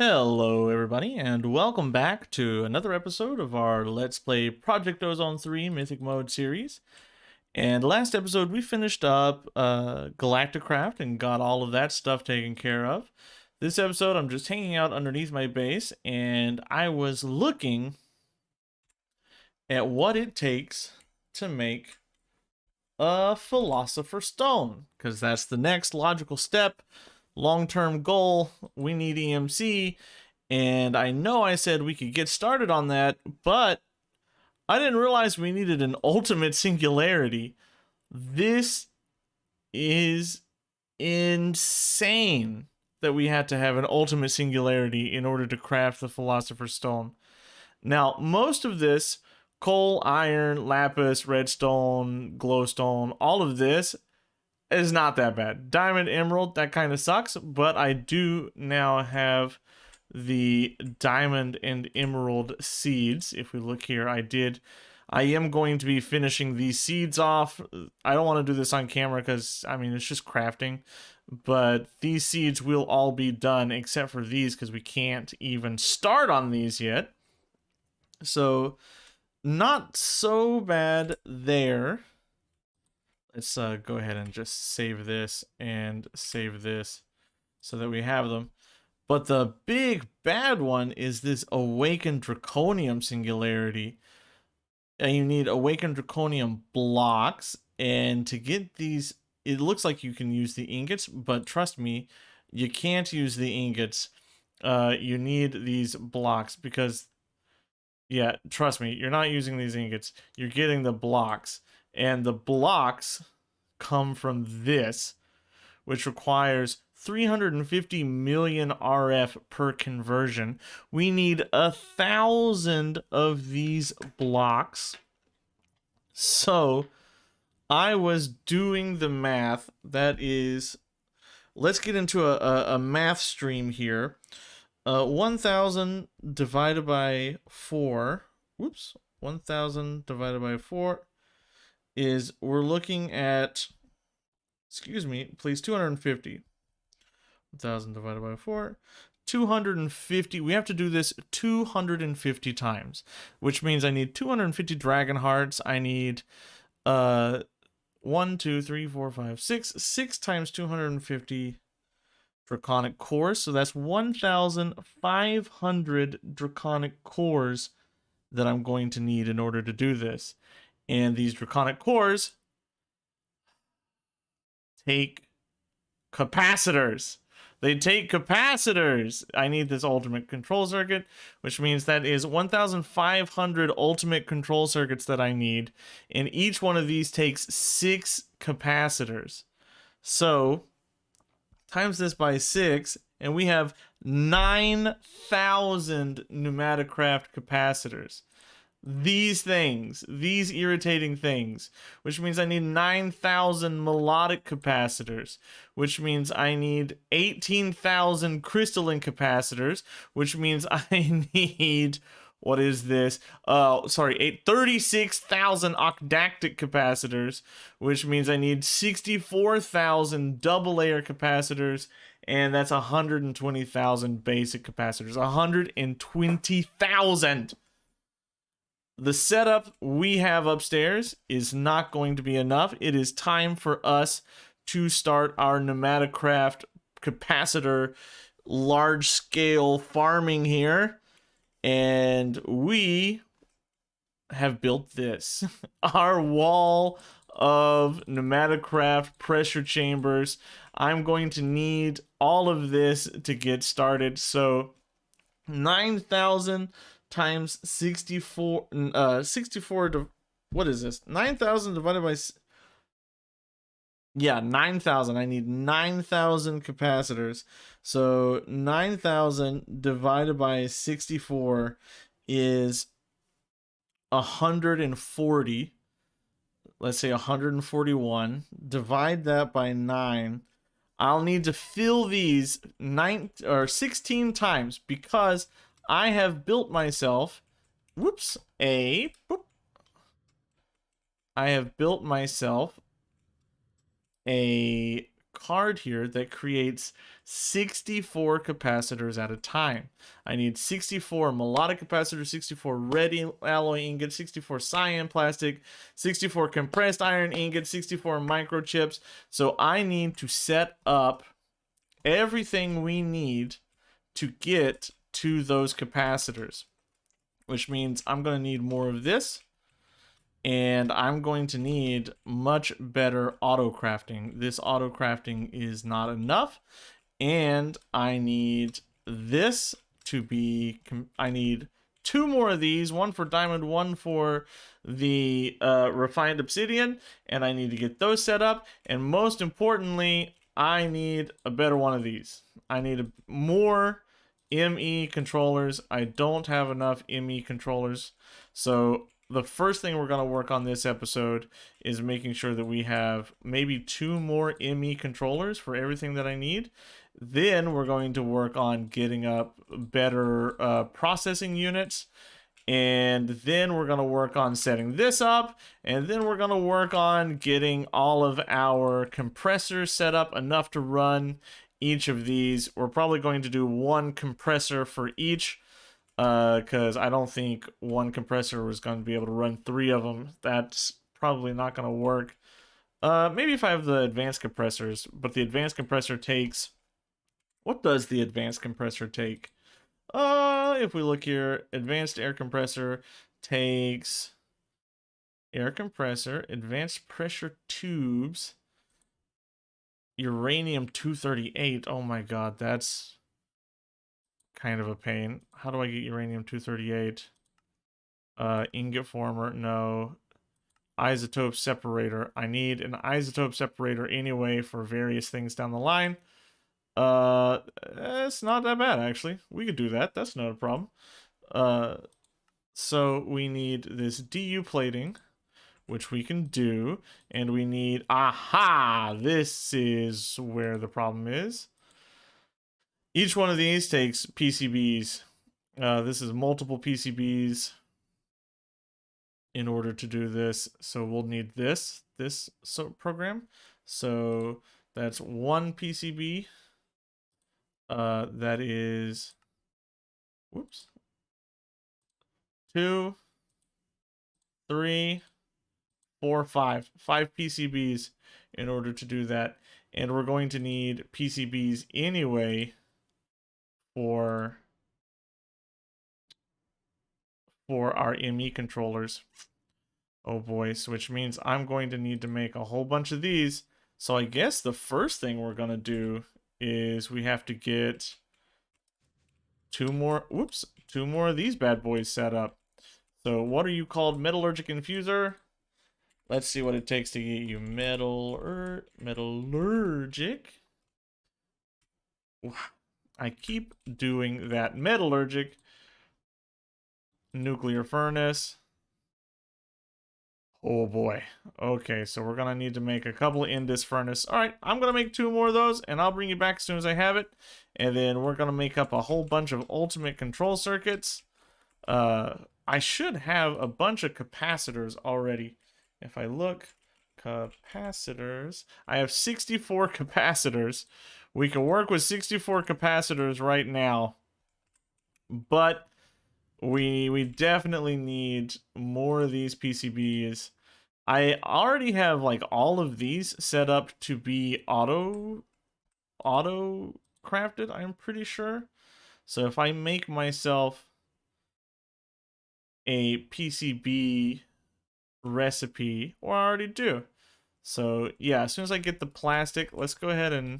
Hello everybody, and welcome back to another episode of our Let's Play Project Ozone 3 Mythic Mode series. And last episode we finished up Galacticraft and got all of that stuff taken care of. This episode I'm just hanging out underneath my base, and I was looking at what it takes to make a Philosopher's Stone, because that's the next logical step. Long-term goal, we need EMC, and I know I said we could get started on that, but I didn't realize we needed an ultimate singularity. This is insane that we had to have an ultimate singularity in order to craft the Philosopher's Stone. Now, most of this, coal, iron, lapis, redstone, glowstone, all of this is not that bad. Diamond, emerald, that kind of sucks, but I do now have the diamond and emerald seeds. If we look here, I am going to be finishing these seeds off. I don't want to do this on camera because, I mean, it's just crafting, but these seeds will all be done except for these because we can't even start on these yet. So, not so bad there. Let's go ahead and just save this and save this so that we have them. But the big bad one is this Awakened Draconium singularity. And you need Awakened Draconium blocks. And to get these, it looks like you can use the ingots, but trust me, you can't use the ingots. You need these blocks because, yeah, trust me, you're not using these ingots. You're getting the blocks. And the blocks come from this, which requires 350 million RF per conversion. We need 1,000 of these blocks. So I was doing the math. That is, let's get into a math stream here. 1,000 divided by 4. Whoops. 1,000 divided by 4 is, we're looking at, excuse me, please, 250. 1,000 divided by 4. 250. We have to do this 250 times, which means I need 250 dragon hearts. I need 1, 2, 3, 4, 5, 6. 6 times 250 draconic cores. So that's 1,500 draconic cores that I'm going to need in order to do this. And these draconic cores take capacitors. They take capacitors. I need this ultimate control circuit, which means that is 1,500 ultimate control circuits that I need. And each one of these takes 6 capacitors. So, times this by 6, and we have 9,000 Pneumaticraft capacitors. These things, these irritating things, which means I need 9,000 melodic capacitors, which means I need 18,000 crystalline capacitors, which means I need, what is this? 36,000 octactic capacitors, which means I need 64,000 double layer capacitors, and that's 120,000 basic capacitors. 120,000! The setup we have upstairs is not going to be enough. It is time for us to start our Pneumaticraft capacitor large-scale farming here. And we have built this. Our wall of Pneumaticraft pressure chambers. I'm going to need all of this to get started. So 9,000 times 64, what is this? 9,000 divided by, yeah, 9,000. I need 9,000 capacitors. So 9,000 divided by 64 is 140. Let's say 141. Divide that by 9. I'll need to fill these 16 times because I have built myself, I have built myself a card here that creates 64 capacitors at a time. I need 64 melodic capacitors, 64 red alloy ingots, 64 cyan plastic, 64 compressed iron ingots, 64 microchips. So I need to set up everything we need to get to those capacitors, which means I'm going to need more of this. And I'm going to need much better auto crafting. This auto crafting is not enough. And I need this to be, I need 2 more of these, 1 for diamond, 1 for the refined obsidian. And I need to get those set up. And most importantly, I need a better one of these. I need more ME controllers. I don't have enough ME controllers. So the first thing we're going to work on this episode is making sure that we have maybe 2 more ME controllers for everything that I need. Then we're going to work on getting up better processing units. And then we're going to work on setting this up. And then we're going to work on getting all of our compressors set up enough to run each of these. We're probably going to do 1 compressor for each, because I don't think 1 compressor was going to be able to run 3 of them. That's probably not going to work. Maybe if I have the advanced compressors, but the advanced compressor takes... What does the advanced compressor take? If we look here, advanced air compressor takes air compressor, advanced pressure tubes, uranium-238. Oh my god, that's kind of a pain. How do I get uranium-238? Ingot former, no. Isotope separator. I need an isotope separator anyway for various things down the line. It's not that bad, actually. We could do that. That's not a problem. So we need this DU plating, which we can do. And we need... Aha! This is where the problem is. Each one of these takes PCBs. This is multiple PCBs in order to do this. So we'll need this program. So that's 1 PCB. That is, whoops, 2, 3, 4, 5 PCBs in order to do that. And we're going to need PCBs anyway for our ME controllers. Oh boy, so which means I'm going to need to make a whole bunch of these. So I guess the first thing we're going to do is we have to get 2 more of these bad boys set up. So what are you called? Metallurgic infuser. Let's see what it takes to get you metallurgic. I keep doing that. Metallurgic. Nuclear furnace. Oh boy. Okay, so we're gonna need to make a couple in this furnace. All right, I'm gonna make 2 more of those, and I'll bring you back as soon as I have it. And then we're gonna make up a whole bunch of ultimate control circuits. I should have a bunch of capacitors already. If I look, capacitors, I have 64 capacitors. We can work with 64 capacitors right now, but we definitely need more of these PCBs. I already have like all of these set up to be auto crafted, I'm pretty sure. So if I make myself a PCB recipe, or I already do. So yeah, as soon as I get the plastic, let's go ahead and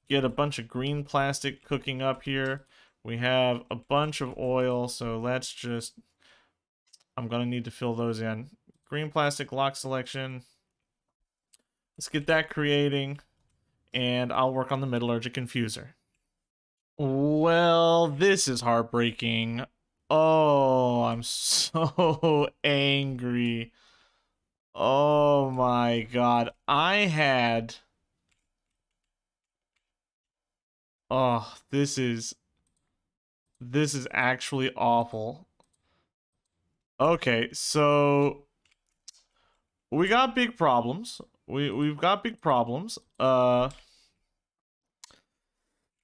get a bunch of green plastic cooking up here. We have a bunch of oil, so let's just... I'm going to need to fill those in. Green plastic lock selection. Let's get that creating, and I'll work on the metallurgic infuser. Well, this is heartbreaking. Oh, I'm so angry. Oh my god. I had... Oh, this is actually awful. Okay, so we got big problems. We've got big problems.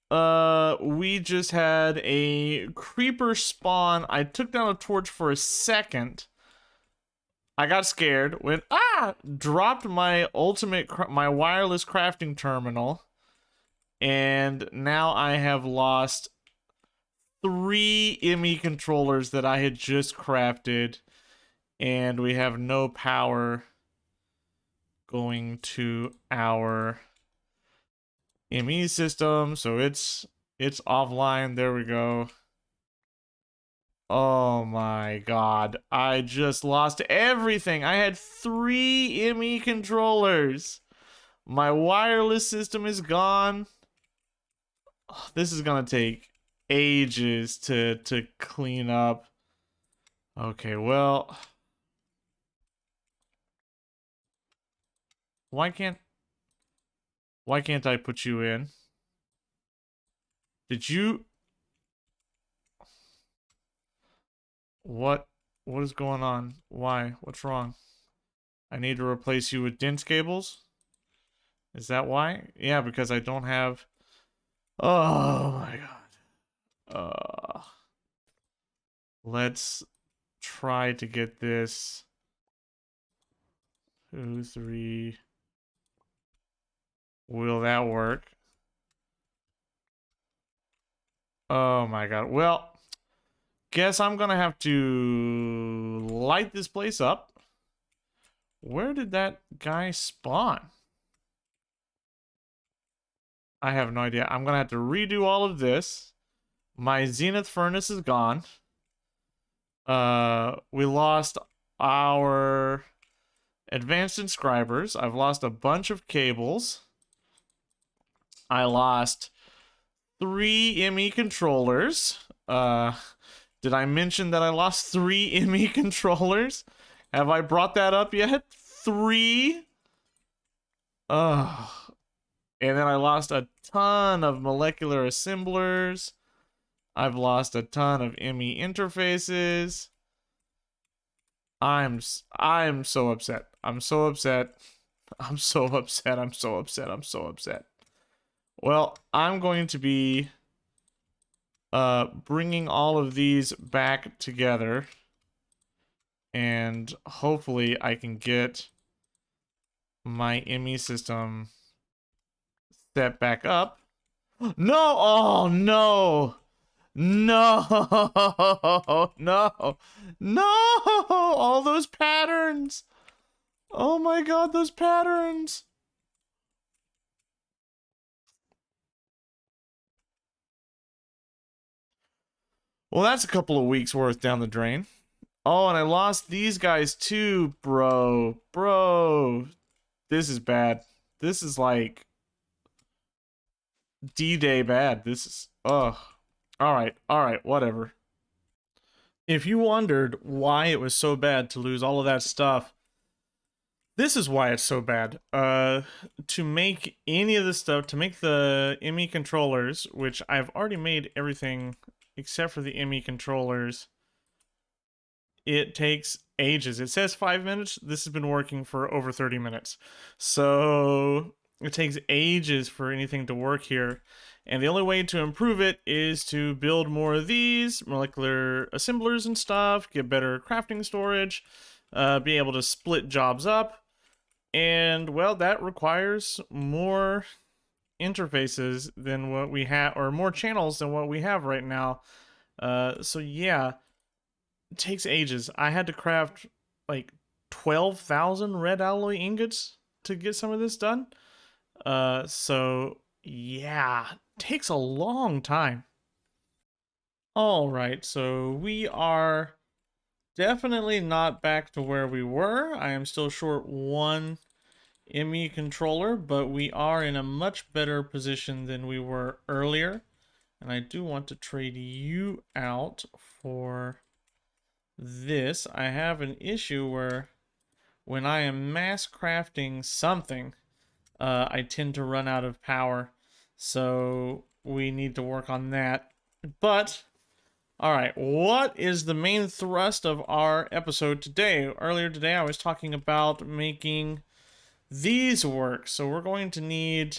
We just had a creeper spawn. I took down a torch for a second. I got scared, went, dropped my my wireless crafting terminal, and now I have lost 3 ME controllers that I had just crafted, and we have no power going to our ME system, so it's offline. There we go. Oh my god. I just lost everything. I had 3 ME controllers. My wireless system is gone. Oh, this is gonna take ages to clean up. Okay, well, why can't I put you in? Did you what is going on? Why? What's wrong? I need to replace you with dense cables? Is that why? Yeah, because I don't have. Oh my god. Let's try to get this 2, 3. Will that work? Oh my god. Well, guess I'm gonna have to light this place up. Where did that guy spawn? I have no idea. I'm gonna have to redo all of this. My zenith furnace is gone. We lost our advanced inscribers. I've lost a bunch of cables. I lost 3 ME controllers. Did I mention that I lost 3 ME controllers? Have I brought that up yet? 3? Ugh. And then I lost a ton of molecular assemblers. I've lost a ton of ME interfaces. I'm so upset. I'm so upset. I'm so upset. I'm so upset. I'm so upset. Well, I'm going to be bringing all of these back together, and hopefully I can get my ME system set back up. No! Oh no! No! No! No! All those patterns! Oh my god, those patterns! Well, that's a couple of weeks worth down the drain. Oh, and I lost these guys too, bro. Bro. This is bad. This is like D-Day bad. This is, ugh. Alright, whatever. If you wondered why it was so bad to lose all of that stuff, this is why it's so bad. To make any of this stuff, to make the ME controllers, which I've already made everything except for the ME controllers, it takes ages. It says 5 minutes. This has been working for over 30 minutes. So it takes ages for anything to work here. And the only way to improve it is to build more of these molecular assemblers and stuff, get better crafting storage, be able to split jobs up. And, well, that requires more interfaces than what we have, or more channels than what we have right now. So yeah, it takes ages. I had to craft like 12,000 red alloy ingots to get some of this done. So yeah, it takes a long time. All right, so we are definitely not back to where we were. I am still short 1 ME controller, but we are in a much better position than we were earlier. And I do want to trade you out for this. I have an issue where when I am mass crafting something, I tend to run out of power. So we need to work on that. But, alright, what is the main thrust of our episode today? Earlier today I was talking about making these work. So we're going to need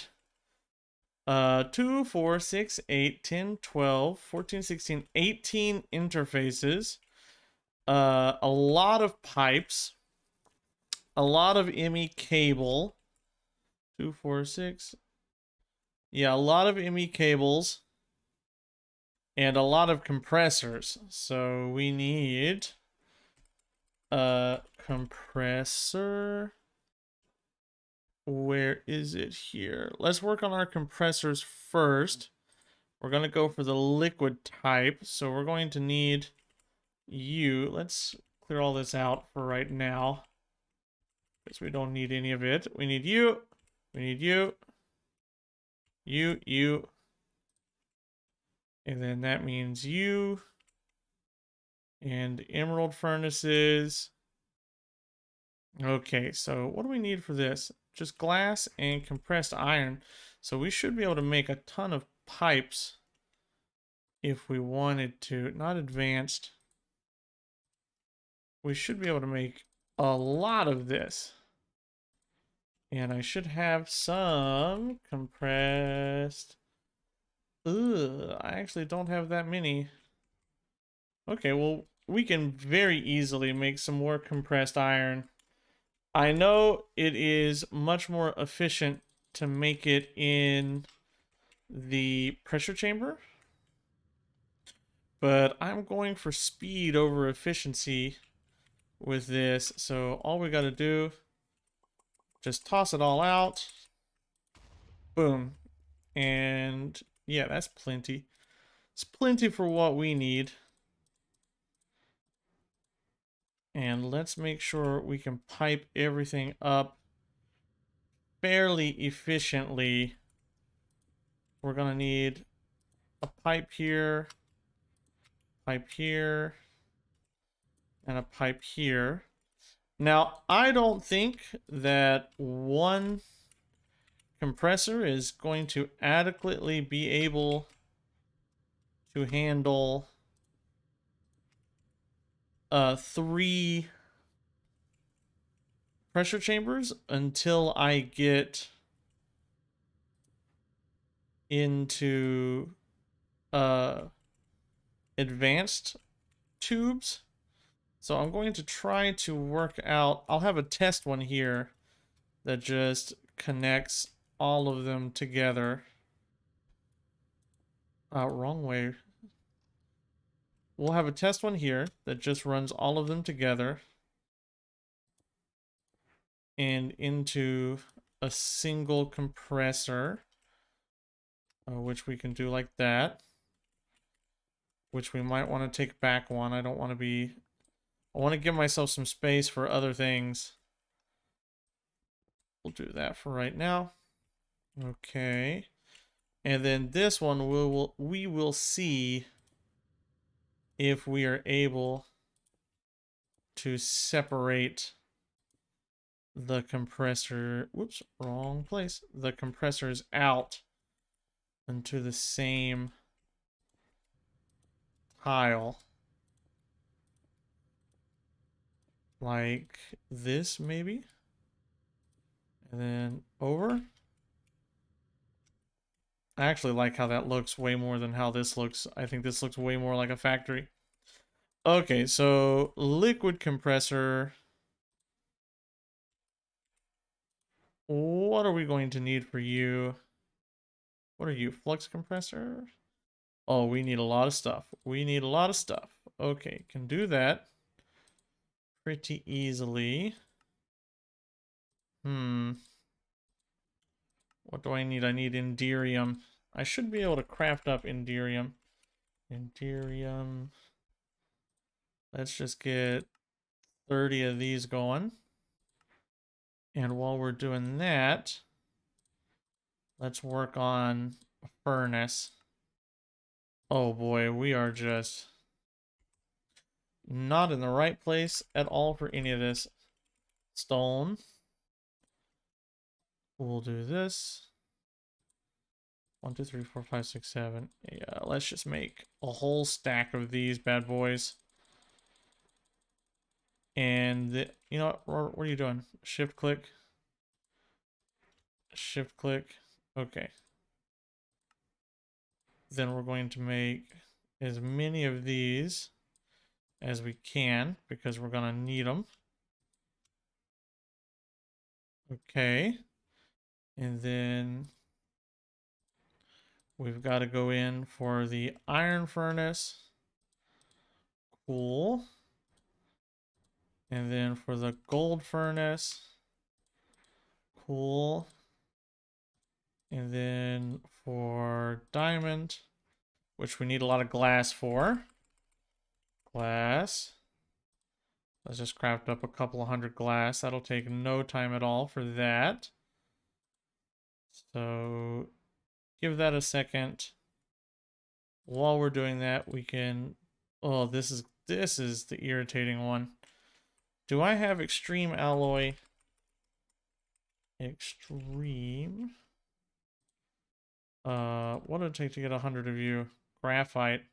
2, 4, 6, 8, 10, 12, 14, 16, 18 interfaces. A lot of pipes. A lot of ME cable. 2, 4, 6. Yeah, a lot of ME cables. And a lot of compressors. So we need a compressor. Where is it here? Let's work on our compressors first. We're going to go for the liquid type. So we're going to need you. Let's clear all this out for right now, because we don't need any of it. We need you. We need you. You. And then that means you. And emerald furnaces. Okay, so what do we need for this? Just glass and compressed iron. So we should be able to make a ton of pipes if we wanted to. Not advanced. We should be able to make a lot of this. And I should have some compressed. Ugh, I actually don't have that many. Okay, well, we can very easily make some more compressed iron. I know it is much more efficient to make it in the pressure chamber, but I'm going for speed over efficiency with this. So all we got to do, just toss it all out. Boom. And yeah, that's plenty. It's plenty for what we need. And let's make sure we can pipe everything up fairly efficiently. We're going to need a pipe here, and a pipe here. Now, I don't think that one compressor is going to adequately be able to handle 3 pressure chambers until I get into advanced tubes. So I'm going to try to work out, I'll have a test one here that just connects all of them together. Wrong way. We'll have a test one here that just runs all of them together and into a single compressor, which we can do like that, which we might want to take back one. I don't want to be, I want to give myself some space for other things. We'll do that for right now. Okay. And then this one we will see if we are able to separate the compressor, whoops, wrong place, the compressors out into the same tile. Like this, maybe? And then over. I actually like how that looks way more than how this looks. I think this looks way more like a factory. Okay, so liquid compressor. What are we going to need for you? What are you? Flux compressor? Oh, we need a lot of stuff. We need a lot of stuff. Okay, can do that pretty easily. What do I need? I need Inderium. I should be able to craft up Inderium. Inderium. Let's just get 30 of these going. And while we're doing that, let's work on a furnace. Oh boy, we are just not in the right place at all for any of this. Stone. We'll do this. 1, 2, 3, 4, 5, 6, 7. Yeah, let's just make a whole stack of these bad boys. And you know what are you doing? Shift click. Shift click. Okay. then we're going to make as many of these as we can because we're going to need them. Okay. And then we've got to go in for the iron furnace. Cool. And then for the gold furnace. Cool. And then for diamond, which we need a lot of glass for. Glass. Let's just craft up a couple of hundred glass. That'll take no time at all for that. So give that a second. While we're doing that, we can... Oh, this is the irritating one. Do I have extreme alloy? Extreme. What did it take to get 100 of you? Graphite.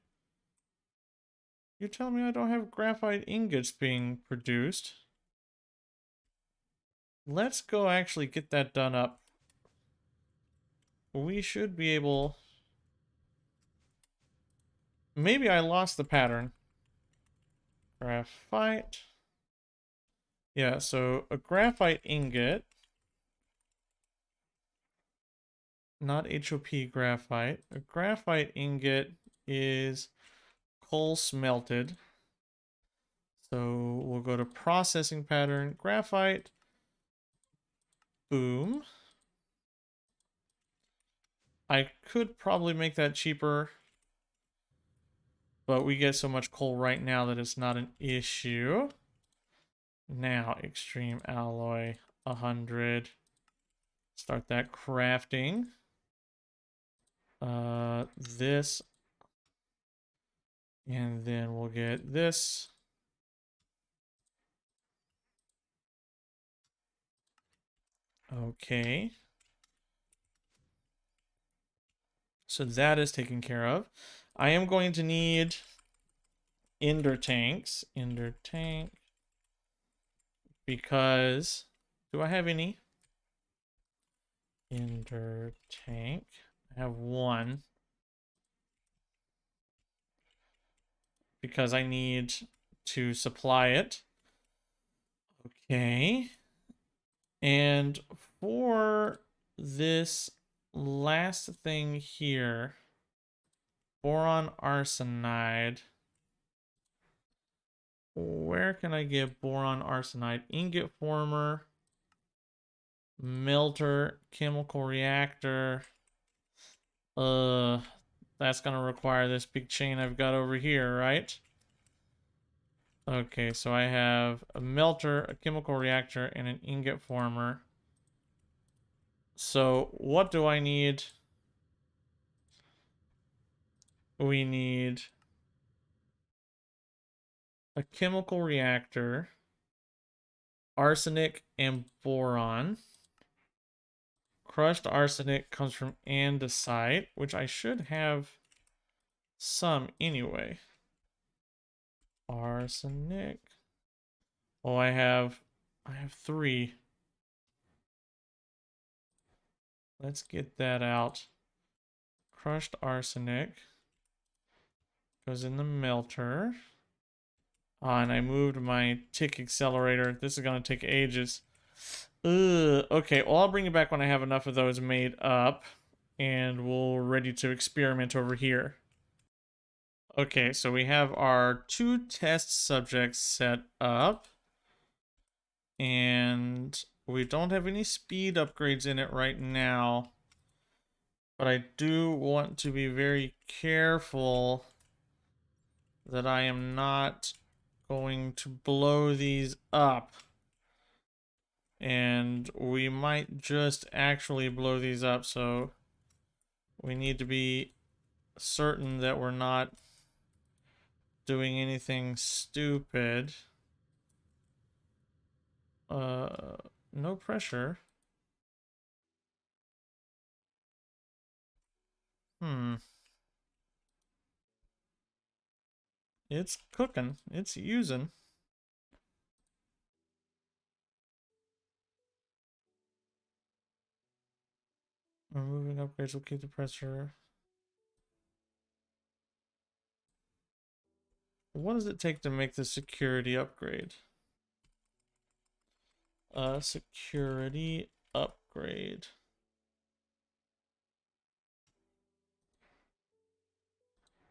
You tell me I don't have graphite ingots being produced. Let's go actually get that done up. We should be able... Maybe I lost the pattern. Graphite. Yeah, so a graphite ingot. Not HOP graphite. A graphite ingot is coal smelted. So we'll go to processing pattern, graphite. Boom. I could probably make that cheaper, but we get so much coal right now that it's not an issue. Now, extreme alloy, 100. Start that crafting. This. And then we'll get this. Okay. So that is taken care of. I am going to need ender tanks. Ender tank. Because... Do I have any? Ender tank. I have one. Because I need to supply it. Okay. And for this last thing here, boron arsenide. Where can I get boron arsenide? Ingot former, melter, chemical reactor. That's gonna require this big chain I've got over here, right? Okay, so I have a melter, a chemical reactor, and an ingot former. So what do I need? We need a chemical reactor, arsenic, and boron. Crushed arsenic comes from andesite, which I should have some anyway. Arsenic. Oh, I have 3. Let's get that out. Crushed arsenic goes in the melter. And I moved my tick accelerator. This is gonna take ages. Okay, well, I'll bring you back when I have enough of those made up. And we're ready to experiment over here. Okay, so we have our 2 test subjects set up. And we don't have any speed upgrades in it right now. But I do want to be very careful that I am not going to blow these up. And we might just actually blow these up, so we need to be certain that we're not doing anything stupid. No pressure. It's cooking. It's using. Removing upgrades will keep the pressure. what does it take to make the security upgrade? Security upgrade.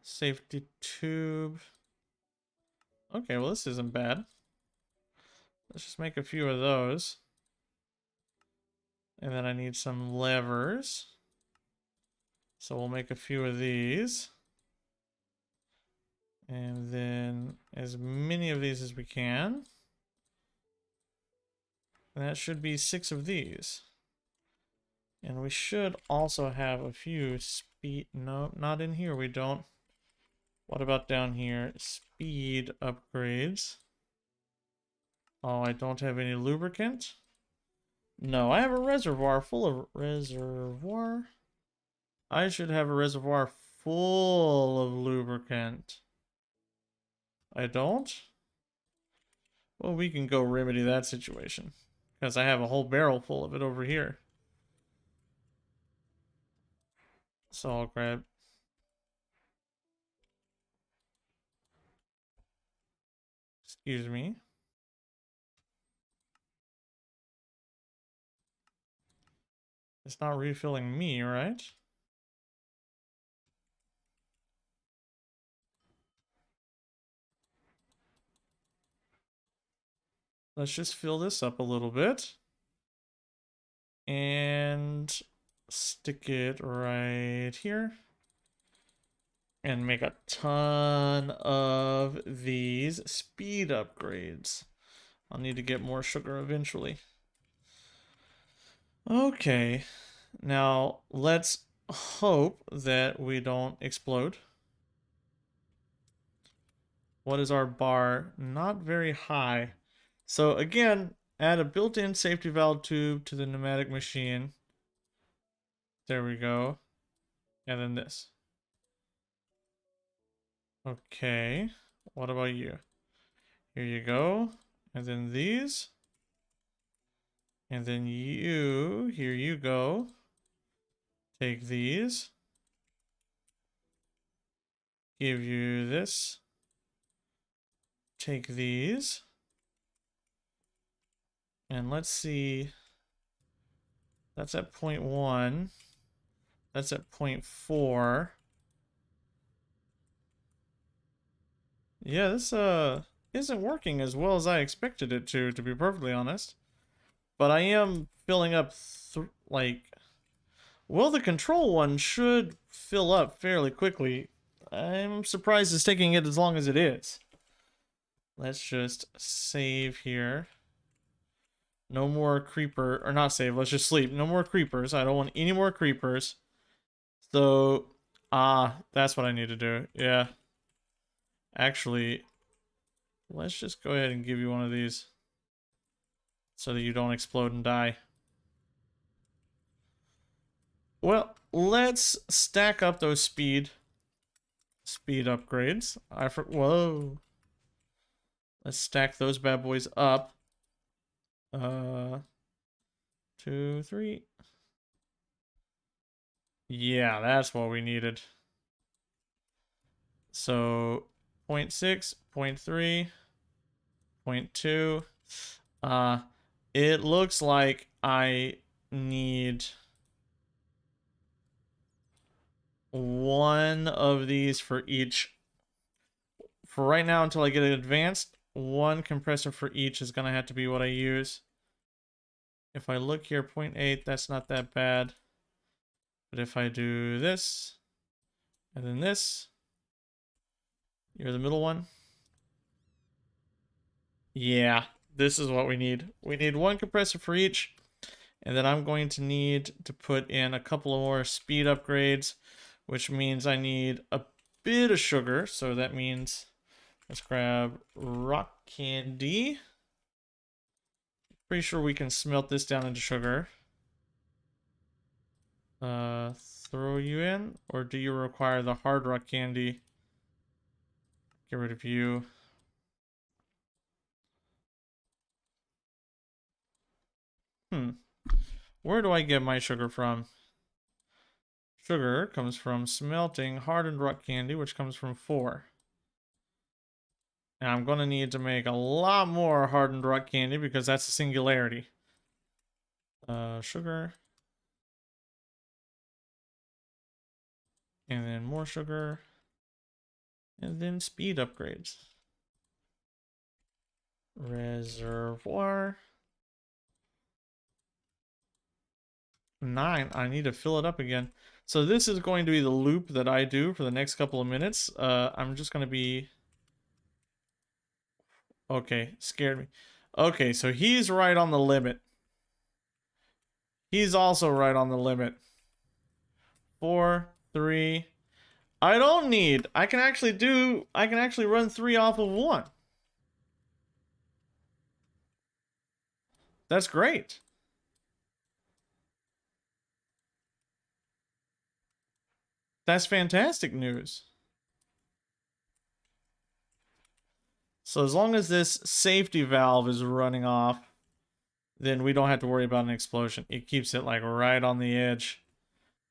Safety tube. Okay, well this isn't bad. Let's just make a few of those. And then I need some levers. So we'll make a few of these. And then as many of these as we can. And that should be 6 of these. And we should also have a few speed... No, not in here, we don't. What about down here? Speed upgrades. Oh, I don't have any lubricant? No, I have a reservoir full of... Reservoir? I should have a reservoir full of lubricant. I don't? Well, we can go remedy that situation. Because I have a whole barrel full of it over here. So I'll grab... Excuse me. It's not refilling me, right? Let's just fill this up a little bit. And stick it right here. And make a ton of these speed upgrades. I'll need to get more sugar eventually. Okay. Now, let's hope that we don't explode. What is our bar? Not very high. So again, add a built-in safety valve tube to the pneumatic machine. There we go. And then this. Okay. What about you? Here you go. And then these. And then you, here you go. Take these. Give you this. Take these. And let's see. That's at 0.1. That's at 0.4. Yeah, this isn't working as well as I expected it to be perfectly honest. But I am filling up, well, the control one should fill up fairly quickly. I'm surprised it's taking it as long as it is. Let's just save here. No more creeper, or not save, let's just sleep. No more creepers. I don't want any more creepers. So, that's what I need to do. Yeah. Actually, let's just go ahead and give you one of these. So that you don't explode and die. Well, let's stack up those speed upgrades. Whoa. Let's stack those bad boys up. 2, 3. Yeah, that's what we needed. So 0.6, 0.3, 0.2. It looks like I need one of these for each. For right now, until I get it advanced, one compressor for each is going to have to be what I use. If I look here, 0.8, that's not that bad. But if I do this, and then this, you're the middle one. Yeah, this is what we need. We need one compressor for each. And then I'm going to need to put in a couple of more speed upgrades, which means I need a bit of sugar. So that means let's grab rock candy. Pretty sure we can smelt this down into sugar. Throw you in, or do you require the hard rock candy? Get rid of you. Where do I get my sugar from? Sugar comes from smelting hardened rock candy, which comes from 4. And I'm going to need to make a lot more hardened rock candy because that's a singularity. Sugar. And then more sugar. And then speed upgrades. Reservoir. 9. I need to fill it up again. So this is going to be the loop that I do for the next couple of minutes. I'm just going to be... Okay, scared me. Okay, so he's right on the limit. He's also right on the limit. 4, 3. I don't need. I can actually run 3 off of 1. That's great. That's fantastic news. So as long as this safety valve is running off, then we don't have to worry about an explosion. It keeps it like right on the edge.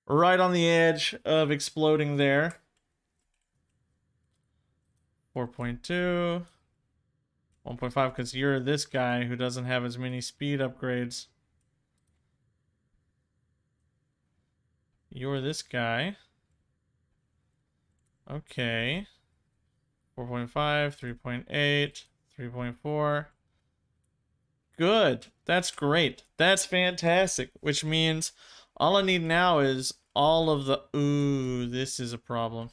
Right on the edge of exploding there. 4.2. 1.5 because you're this guy who doesn't have as many speed upgrades. You're this guy. Okay. 4.5, 3.8, 3.4. Good. That's great. That's fantastic. Which means all I need now is all of the... Ooh, this is a problem.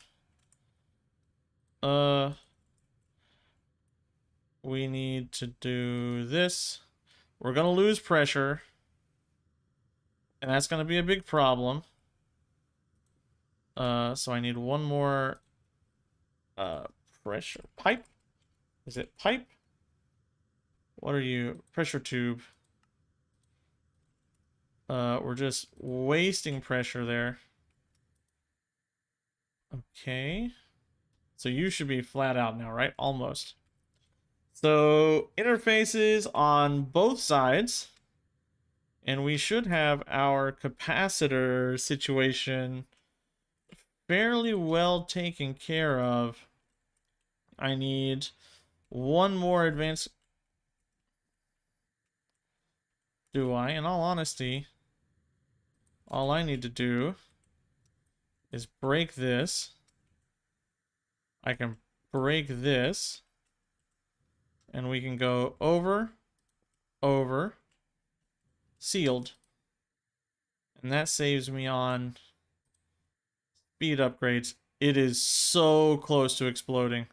We need to do this. We're going to lose pressure. And that's going to be a big problem. So I need one more pressure pipe. Is it pipe? What are you? Pressure tube. We're just wasting pressure there. Okay. So you should be flat out now, right? Almost. So interfaces on both sides. And we should have our capacitor situation fairly well taken care of. I need one more advanced... Do I? In all honesty, all I need to do is break this. I can break this. And we can go over, over, sealed. And that saves me on speed upgrades. It is so close to exploding.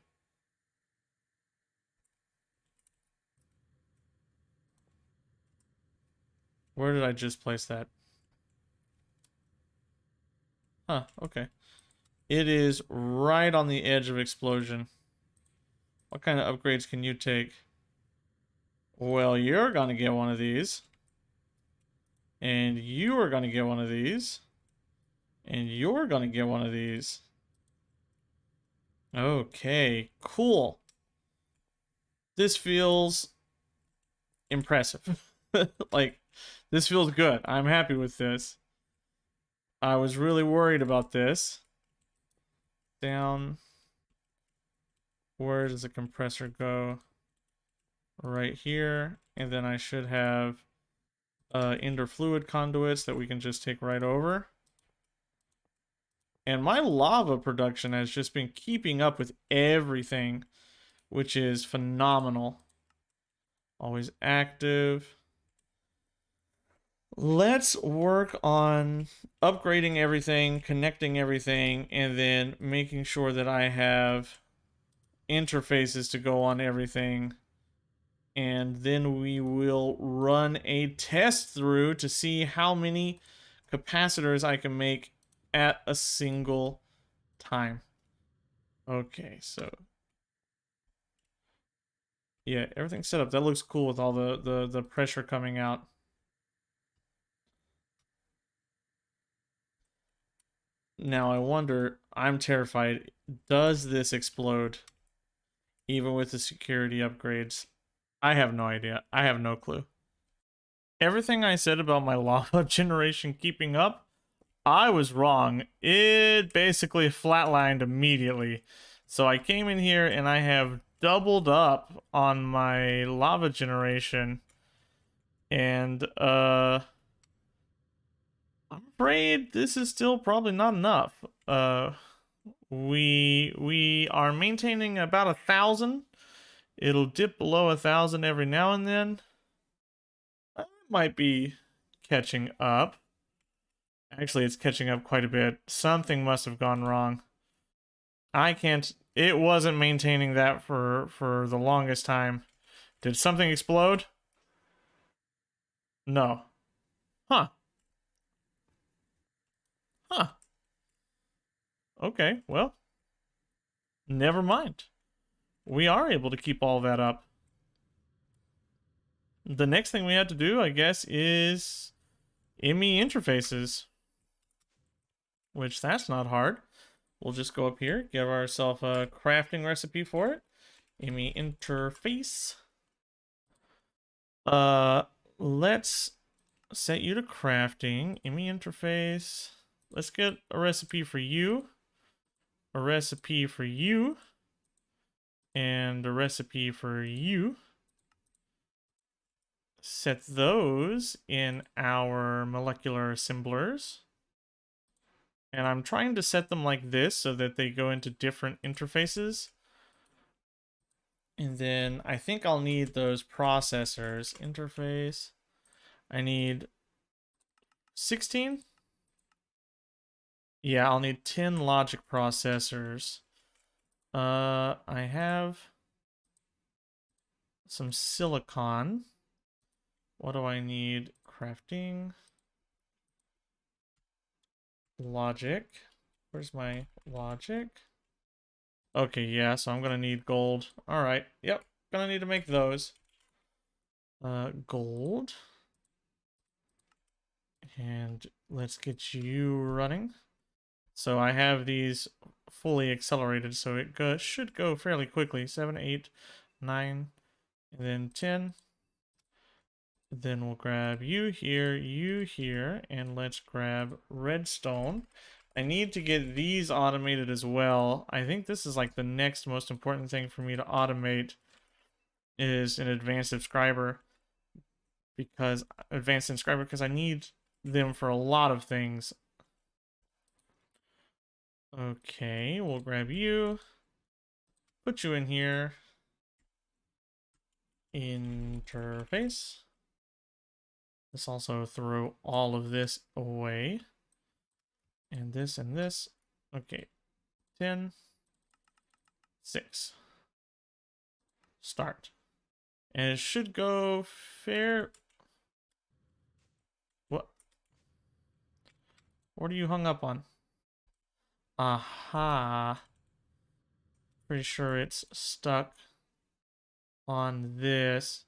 Where did I just place that? Huh, okay. It is right on the edge of explosion. What kind of upgrades can you take? Well, you're gonna get one of these. And you are gonna get one of these. And you're gonna get one of these. Okay, cool. This feels impressive. Like, this feels good. I'm happy with this. I was really worried about this. Down. Where does the compressor go? Right here. And then I should have interfluid conduits that we can just take right over. And my lava production has just been keeping up with everything, which is phenomenal. Always active. Let's work on upgrading everything, connecting everything, and then making sure that I have interfaces to go on everything. And then we will run a test through to see how many capacitors I can make at a single time. Okay, so yeah, everything's set up. That looks cool with all the pressure coming out. Now I wonder, I'm terrified, does this explode even with the security upgrades? I have no idea. I have no clue. Everything I said about my lava generation keeping up, I was wrong. It basically flatlined immediately. So I came in here and I have doubled up on my lava generation, and I'm afraid this is still probably not enough. We are maintaining about 1,000. It'll dip below 1,000 every now and then. I might be catching up. Actually, it's catching up quite a bit. Something must have gone wrong. I can't. It wasn't maintaining that for the longest time. Did something explode? No. Huh. Huh. Okay, well, never mind. We are able to keep all that up. The next thing we have to do, I guess, is ME interfaces, which that's not hard. We'll just go up here, give ourselves a crafting recipe for it. ME interface. Let's set you to crafting. ME interface. Let's get a recipe for you, a recipe for you, and a recipe for you. Set those in our molecular assemblers. And I'm trying to set them like this so that they go into different interfaces. And then I think I'll need those processors. Interface. I need 16? Yeah, I'll need 10 logic processors. I have some silicon. What do I need? Crafting. Logic. Where's my logic? Okay, yeah, so I'm gonna need gold. Alright, yep, gonna need to make those. Gold. And let's get you running. So I have these fully accelerated, so it should go fairly quickly. 7, 8, 9, and then 10. Then we'll grab you here, and let's grab redstone. I need to get these automated as well. I think this is like the next most important thing for me to automate is an advanced inscriber because I need them for a lot of things. Okay, we'll grab you, put you in here. Interface. Let's also throw all of this away. And this and this. Okay. 10. 6. Start. And it should go fair. What? What are you hung up on? Aha. Pretty sure it's stuck on this.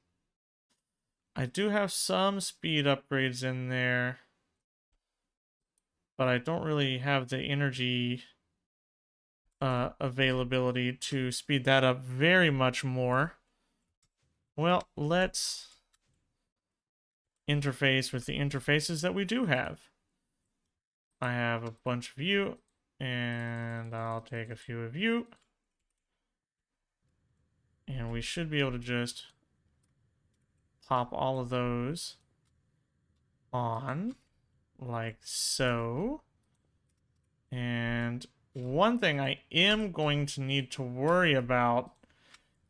I do have some speed upgrades in there, but I don't really have the energy availability to speed that up very much more. Well, let's interface with the interfaces that we do have. I have a bunch of you, and I'll take a few of you. And we should be able to just pop all of those on like so. And one thing I am going to need to worry about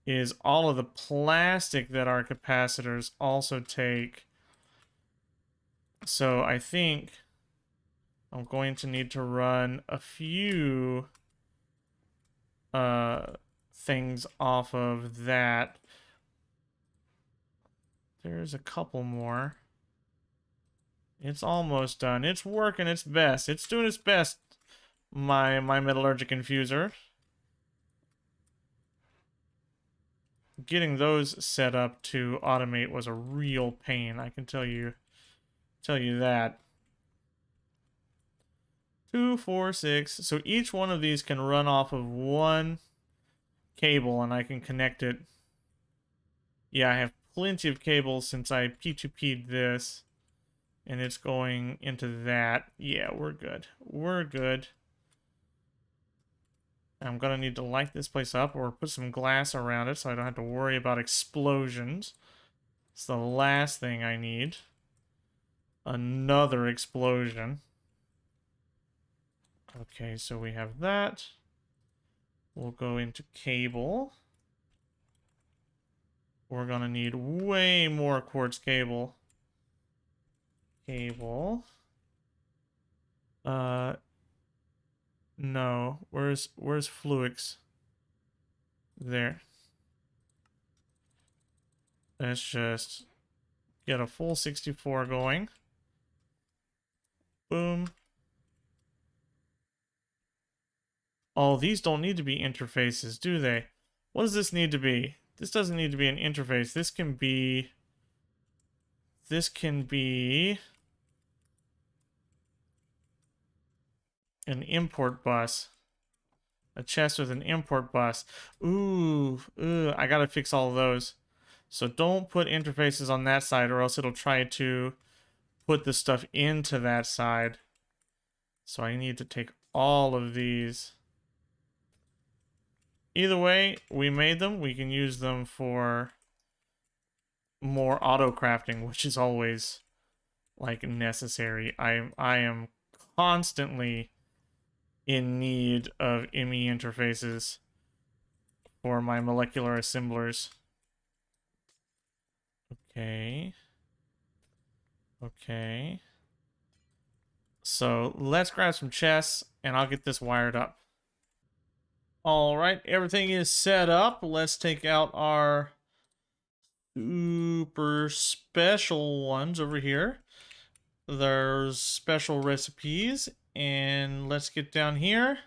is all of the plastic that our capacitors also take. So I think I'm going to need to run a few things off of that. There's a couple more. It's almost done. It's working its best. It's doing its best, my metallurgic infuser. Getting those set up to automate was a real pain, I can tell you that. 2, 4, 6. So each one of these can run off of one cable, and I can connect it. Yeah, I have plenty of cables since I P2P'd this, and it's going into that. Yeah, we're good. We're good. I'm gonna need to light this place up or put some glass around it so I don't have to worry about explosions. It's the last thing I need. Another explosion. Okay, so we have that. We'll go into cable. We're gonna need way more quartz cable. Cable. No. Where's Fluix? There. Let's just get a full 64 going. Boom. Oh, these don't need to be interfaces, do they? What does this need to be? This doesn't need to be an interface. This can be an import bus. A chest with an import bus. Ooh, I gotta fix all of those. So don't put interfaces on that side or else it'll try to put the stuff into that side. So I need to take all of these. Either way, we made them. We can use them for more auto crafting, which is always like necessary. I am constantly in need of ME interfaces for my molecular assemblers. Okay. Okay. So let's grab some chests and I'll get this wired up. All right, everything is set up. Let's take out our super special ones over here. There's special recipes, and let's get down here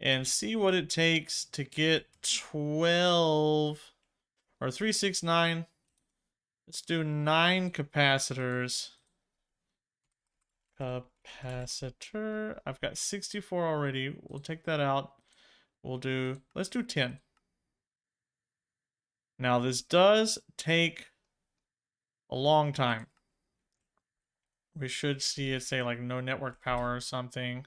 and see what it takes to get 12 or 369. Let's do 9 capacitors. Capacitor. I've got 64 already. We'll take that out. Let's do 10. Now this does take a long time. We should see it say like no network power or something.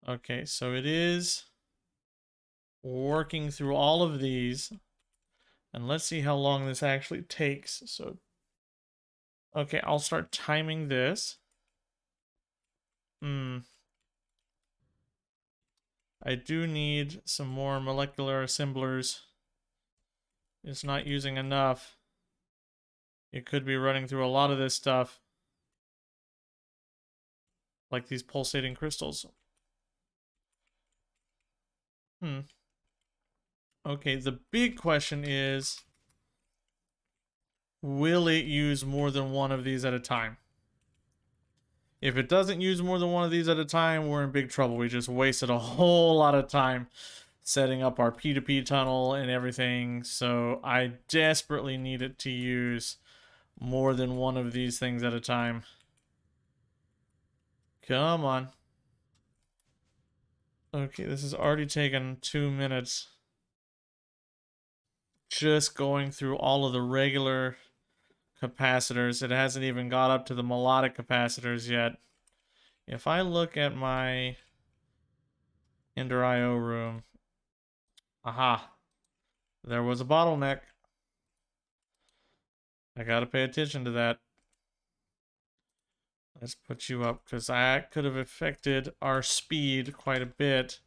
Okay, so it is working through all of these. And let's see how long this actually takes. So, okay, I'll start timing this. I do need some more molecular assemblers. It's not using enough. It could be running through a lot of this stuff. Like these pulsating crystals. Okay, the big question is, will it use more than one of these at a time? If it doesn't use more than one of these at a time, we're in big trouble. We just wasted a whole lot of time setting up our P2P tunnel and everything. So I desperately need it to use more than one of these things at a time. Come on. Okay, this has already taken 2 minutes. Just going through all of the regular capacitors. It hasn't even got up to the melodic capacitors yet. If I look at my Ender IO room, aha, there was a bottleneck. I gotta pay attention to that. Let's put you up because that could have affected our speed quite a bit.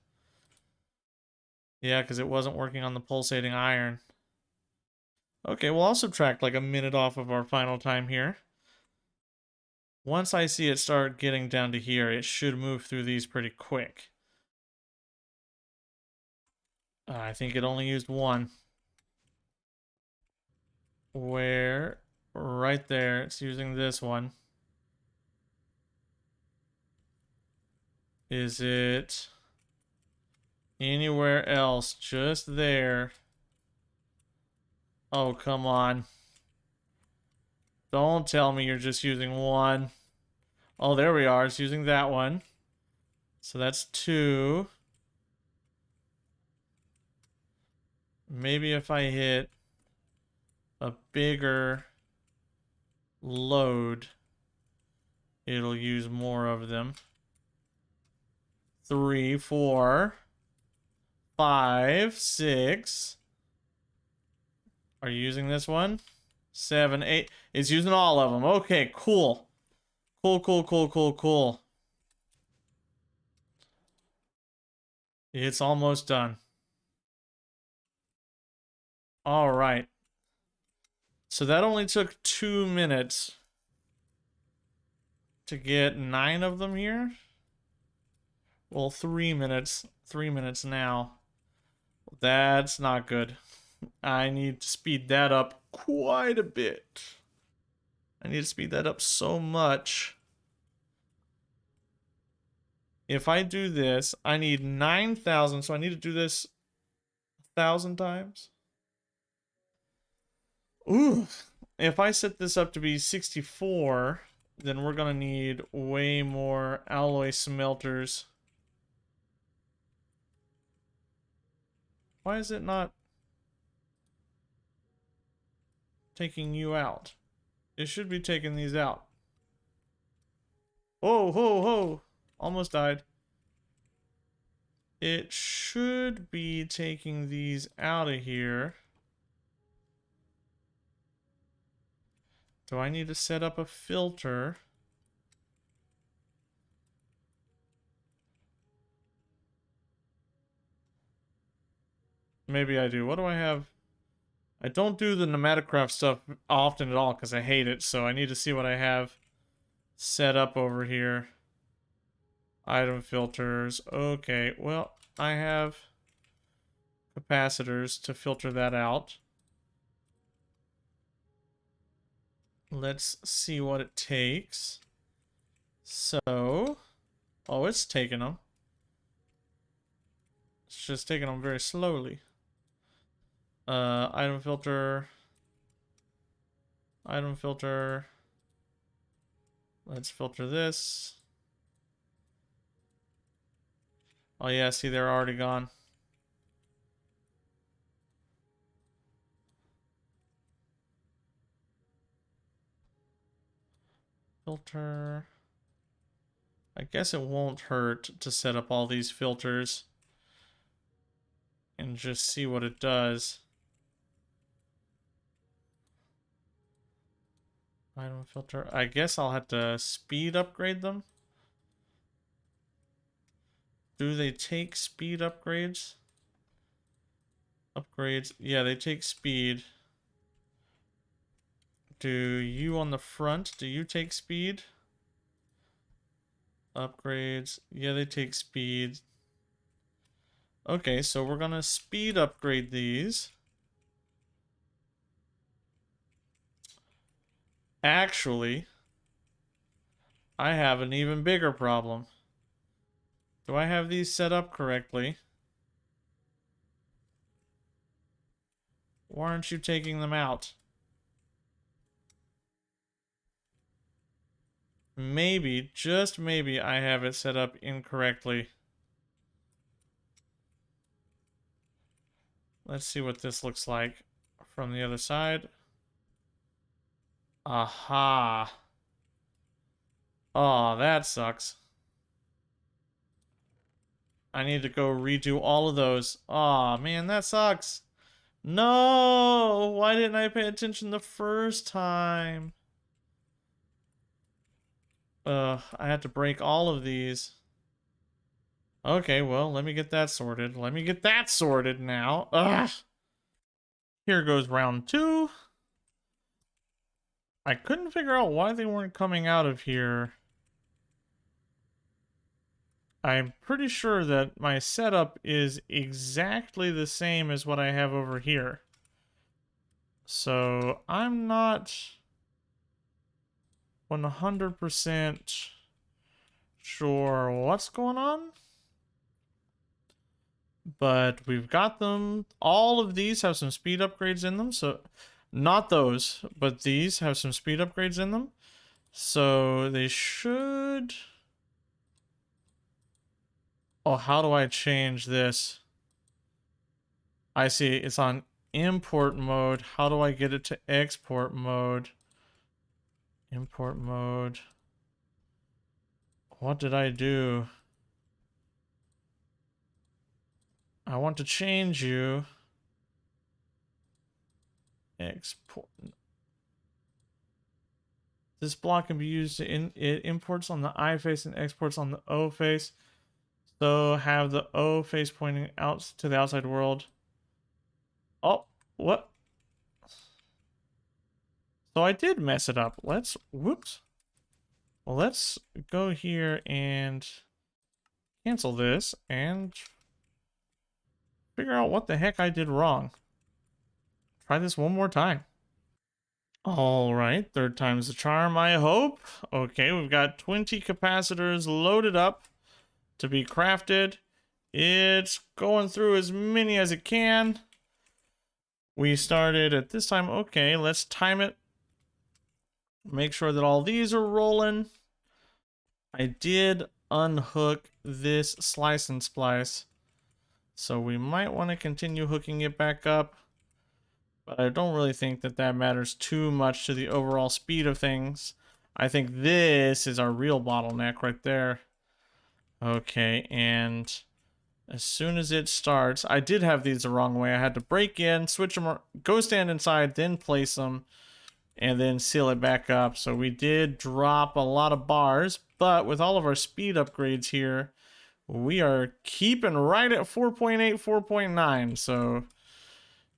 Yeah, because it wasn't working on the pulsating iron. Okay, well, I'll subtract like a minute off of our final time here. Once I see it start getting down to here, it should move through these pretty quick. I think it only used one. Where? Right there. It's using this one. Is it anywhere else? Just there. Oh, come on. Don't tell me you're just using one. Oh, there we are. It's using that one. So that's 2. Maybe if I hit a bigger load, it'll use more of them. 3, 4, 5, 6. Are you using this one? 7, 8. It's using all of them. Okay, cool. Cool, cool, cool, cool, cool. It's almost done. All right. So that only took 2 minutes to get 9 of them here. Well, 3 minutes. 3 minutes now. That's not good. I need to speed that up quite a bit. I need to speed that up so much. If I do this, I need 9,000, so I need to do this 1,000 times. Ooh. If I set this up to be 64, then we're gonna need way more alloy smelters. Why is it not taking you out? It should be taking these out. Whoa, whoa, whoa. Almost died. It should be taking these out of here. Do I need to set up a filter? Maybe I do. What do I have? I don't do the Pneumaticraft stuff often at all because I hate it, so I need to see what I have set up over here. Item filters. Okay, well, I have capacitors to filter that out. Let's see what it takes. So, oh, it's taking them. It's just taking them very slowly. Item filter. Item filter. Let's filter this. Oh yeah, see, they're already gone. Filter. I guess it won't hurt to set up all these filters and just see what it does. Item filter. I guess I'll have to speed upgrade them. Do they take speed upgrades? Upgrades. Yeah, they take speed. Do you on the front, do you take speed? Upgrades. Yeah, they take speed. Okay, so we're gonna speed upgrade these. Actually, I have an even bigger problem. Do I have these set up correctly? Why aren't you taking them out? Maybe, just maybe, I have it set up incorrectly. Let's see what this looks like from the other side. Aha. Oh, that sucks. I need to go redo all of those. Aw, man, that sucks. No! Why didn't I pay attention the first time? I had to break all of these. Okay, well, let me get that sorted. Let me get that sorted now. Ugh! Here goes round 2. I couldn't figure out why they weren't coming out of here. I'm pretty sure that my setup is exactly the same as what I have over here. So I'm not 100% sure what's going on. But we've got them. All of these have some speed upgrades in them. So not those, but these have some speed upgrades in them. So they should... Oh, how do I change this? I see, it's on import mode. How do I get it to export mode? Import mode. What did I do? I want to change you. Export. This block can be used it imports on the I face and exports on the O face. So have the O face pointing out to the outside world. Oh, what? So I did mess it up. Whoops. Well, let's go here and cancel this and figure out what the heck I did wrong. Try this one more time. All right, third time's the charm, I hope. Okay, we've got 20 capacitors loaded up to be crafted. It's going through as many as it can. We started at this time. Okay, let's time it. Make sure that all these are rolling. I did unhook this slice and splice, so we might want to continue hooking it back up. But I don't really think that that matters too much to the overall speed of things. I think this is our real bottleneck right there. Okay, and as soon as it starts, I did have these the wrong way. I had to break in, switch them, go stand inside, then place them, and then seal it back up. So we did drop a lot of bars, but with all of our speed upgrades here, we are keeping right at 4.8, 4.9. So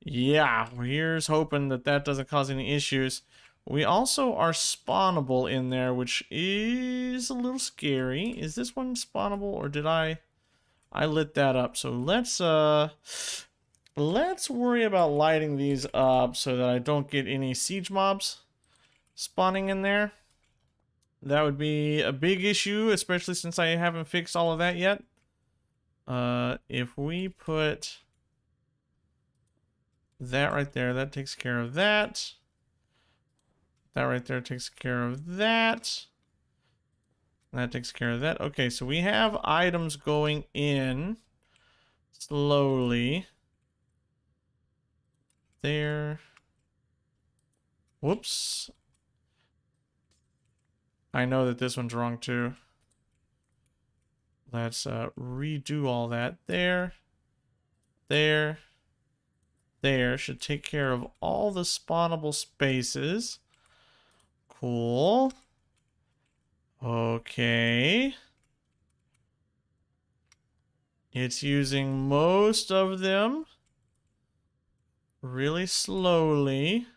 yeah, here's hoping that that doesn't cause any issues. We also are spawnable in there, which is a little scary. Is this one spawnable, or did I lit that up? So let's worry about lighting these up so that I don't get any siege mobs spawning in there. That would be a big issue, especially since I haven't fixed all of that yet. If we put that right there, that takes care of that. That right there takes care of that. That takes care of that. Okay, so we have items going in slowly. There. Whoops. I know that this one's wrong too. Let's redo all that. There. There. There. Should take care of all the spawnable spaces. Cool. Okay. It's using most of them really slowly.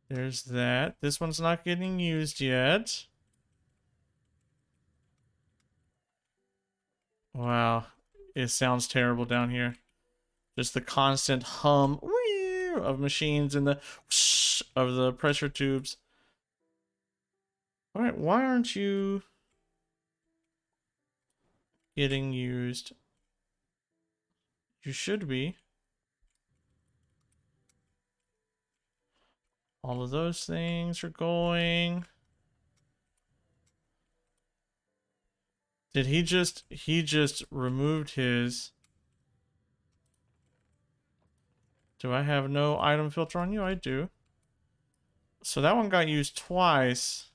There's that. This one's not getting used yet. Wow. It sounds terrible down here. Just the constant hum of machines and the whoosh of the pressure tubes. All right, why aren't you getting used? You should be. All of those things are going. Did he just removed his? Do I have no item filter on you? I do. So that one got used twice.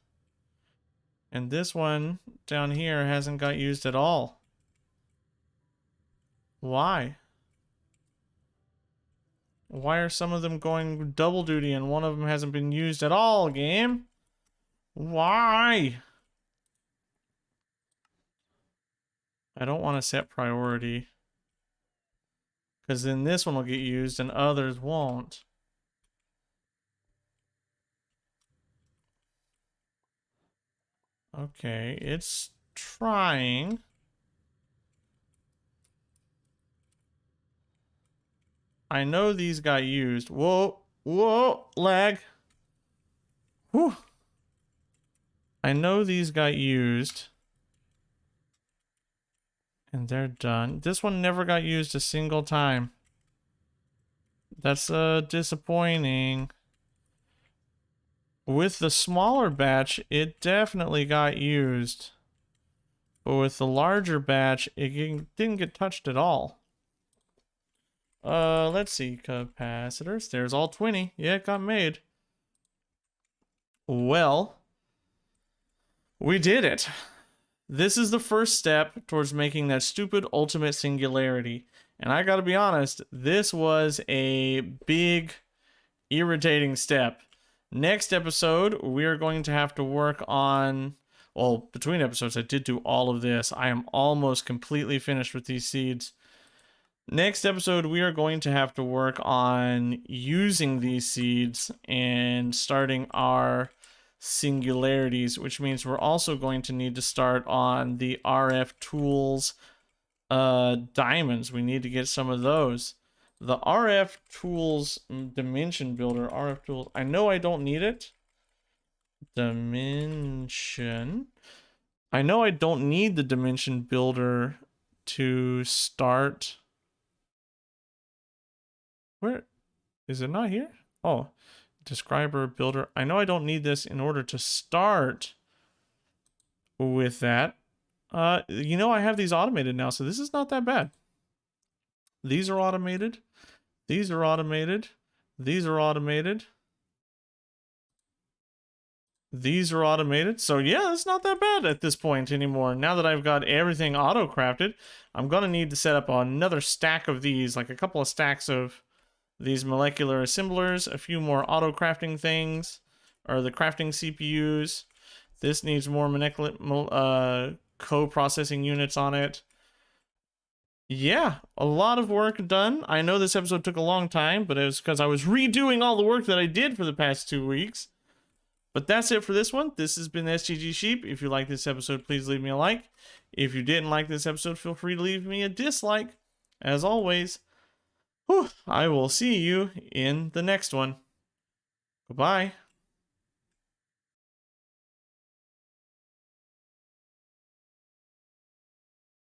And this one down here hasn't got used at all. Why? Why are some of them going double duty and one of them hasn't been used at all, game? Why? I don't want to set priority, because then this one will get used and others won't. Okay, it's trying. I know these got used. Whoa, whoa, lag. Whew. I know these got used. And they're done. This one never got used a single time. That's disappointing. With the smaller batch, it definitely got used. But with the larger batch, it didn't get touched at all. Let's see. Capacitors. There's all 20. Yeah, it got made. Well, we did it. This is the first step towards making that stupid ultimate singularity. And I gotta be honest, this was a big, irritating step. Next episode, we're going to have to work on... Well, between episodes, I did do all of this. I am almost completely finished with these seeds. Next episode, we are going to have to work on using these seeds and starting our singularities, which means we're also going to need to start on the RF tools diamonds. We need to get some of those. The RF tools dimension builder, RF tools, I know I don't need it. Dimension. I know I don't need the dimension builder to start. Where is it? Not here? Oh, describer builder. I know I don't need this in order to start with that. You know, I have these automated now, so this is not that bad. These are automated. These are automated. These are automated. These are automated. So yeah, it's not that bad at this point anymore. Now that I've got everything auto-crafted, I'm going to need to set up another stack of these, like a couple of stacks of these molecular assemblers, a few more auto-crafting things, or the crafting CPUs. This needs more co-processing units on it. Yeah, a lot of work done. I know this episode took a long time, but it was because I was redoing all the work that I did for the past 2 weeks. But that's it for this one. This has been STG Sheep. If you like this episode, please leave me a like. If you didn't like this episode, feel free to leave me a dislike. As always, I will see you in the next one. Goodbye.